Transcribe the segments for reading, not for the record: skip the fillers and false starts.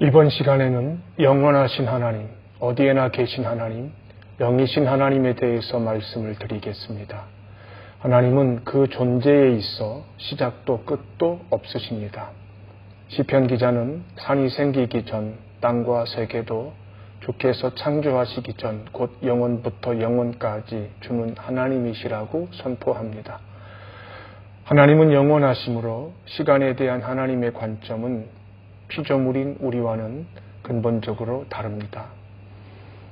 이번 시간에는 영원하신 하나님, 어디에나 계신 하나님, 영이신 하나님에 대해서 말씀을 드리겠습니다. 하나님은 그 존재에 있어 시작도 끝도 없으십니다. 시편 기자는 산이 생기기 전 땅과 세계도 주께서 창조하시기 전 곧 영원부터 영원까지 주는 하나님이시라고 선포합니다. 하나님은 영원하심으로 시간에 대한 하나님의 관점은 피조물인 우리와는 근본적으로 다릅니다.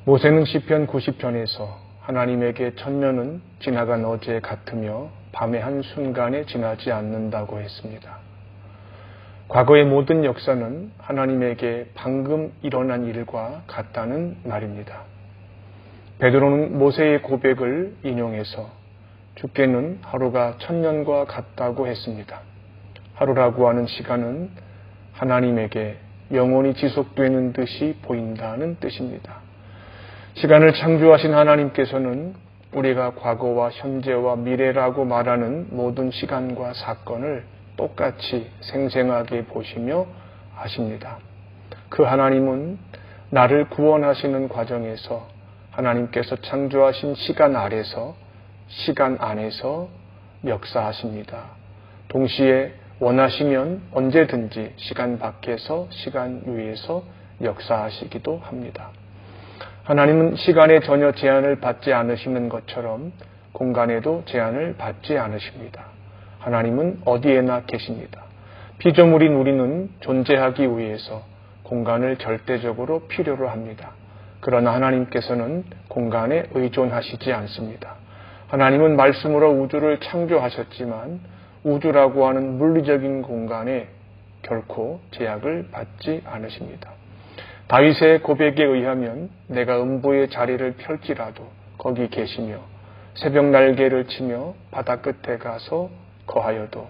모세는 시편 90편에서 하나님에게 천년은 지나간 어제 같으며 밤의 한순간에 지나지 않는다고 했습니다. 과거의 모든 역사는 하나님에게 방금 일어난 일과 같다는 말입니다. 베드로는 모세의 고백을 인용해서 주께는 하루가 천년과 같다고 했습니다. 하루라고 하는 시간은 하나님에게 영원히 지속되는 듯이 보인다는 뜻입니다. 시간을 창조하신 하나님께서는 우리가 과거와 현재와 미래라고 말하는 모든 시간과 사건을 똑같이 생생하게 보시며 아십니다. 그 하나님은 나를 구원하시는 과정에서 하나님께서 창조하신 시간 아래서 시간 안에서 역사하십니다. 동시에 원하시면 언제든지 시간 밖에서 시간 위에서 역사하시기도 합니다. 하나님은 시간에 전혀 제한을 받지 않으시는 것처럼 공간에도 제한을 받지 않으십니다. 하나님은 어디에나 계십니다. 피조물인 우리는 존재하기 위해서 공간을 절대적으로 필요로 합니다. 그러나 하나님께서는 공간에 의존하시지 않습니다. 하나님은 말씀으로 우주를 창조하셨지만 우주라고 하는 물리적인 공간에 결코 제약을 받지 않으십니다. 다윗의 고백에 의하면 내가 음부의 자리를 펼지라도 거기 계시며 새벽 날개를 치며 바다 끝에 가서 거하여도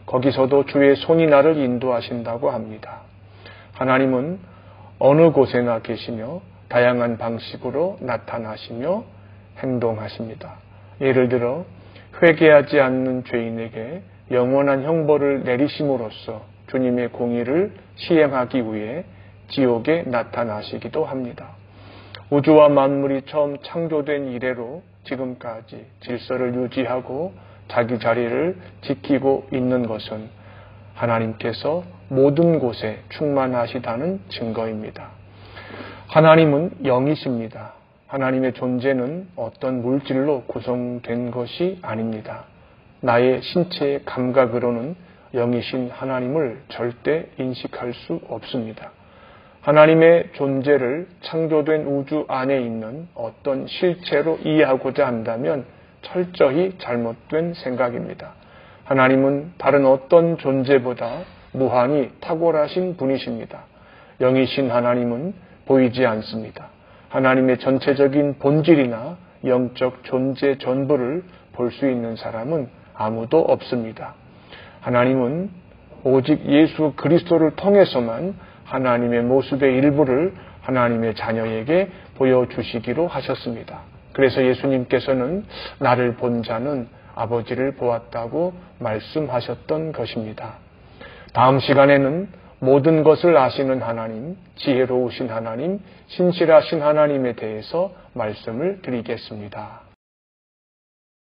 거기서도 주의 손이 나를 인도하신다고 합니다. 하나님은 어느 곳에나 계시며 다양한 방식으로 나타나시며 행동하십니다. 예를 들어 회개하지 않는 죄인에게 영원한 형벌을 내리심으로써 주님의 공의를 시행하기 위해 지옥에 나타나시기도 합니다. 우주와 만물이 처음 창조된 이래로 지금까지 질서를 유지하고 자기 자리를 지키고 있는 것은 하나님께서 모든 곳에 충만하시다는 증거입니다. 하나님은 영이십니다. 하나님의 존재는 어떤 물질로 구성된 것이 아닙니다. 나의 신체의 감각으로는 영이신 하나님을 절대 인식할 수 없습니다. 하나님의 존재를 창조된 우주 안에 있는 어떤 실체로 이해하고자 한다면 철저히 잘못된 생각입니다. 하나님은 다른 어떤 존재보다 무한히 탁월하신 분이십니다. 영이신 하나님은 보이지 않습니다. 하나님의 전체적인 본질이나 영적 존재 전부를 볼 수 있는 사람은 아무도 없습니다. 하나님은 오직 예수 그리스도를 통해서만 하나님의 모습의 일부를 하나님의 자녀에게 보여주시기로 하셨습니다. 그래서 예수님께서는 나를 본 자는 아버지를 보았다고 말씀하셨던 것입니다. 다음 시간에는 모든 것을 아시는 하나님, 지혜로우신 하나님, 신실하신 하나님에 대해서 말씀을 드리겠습니다.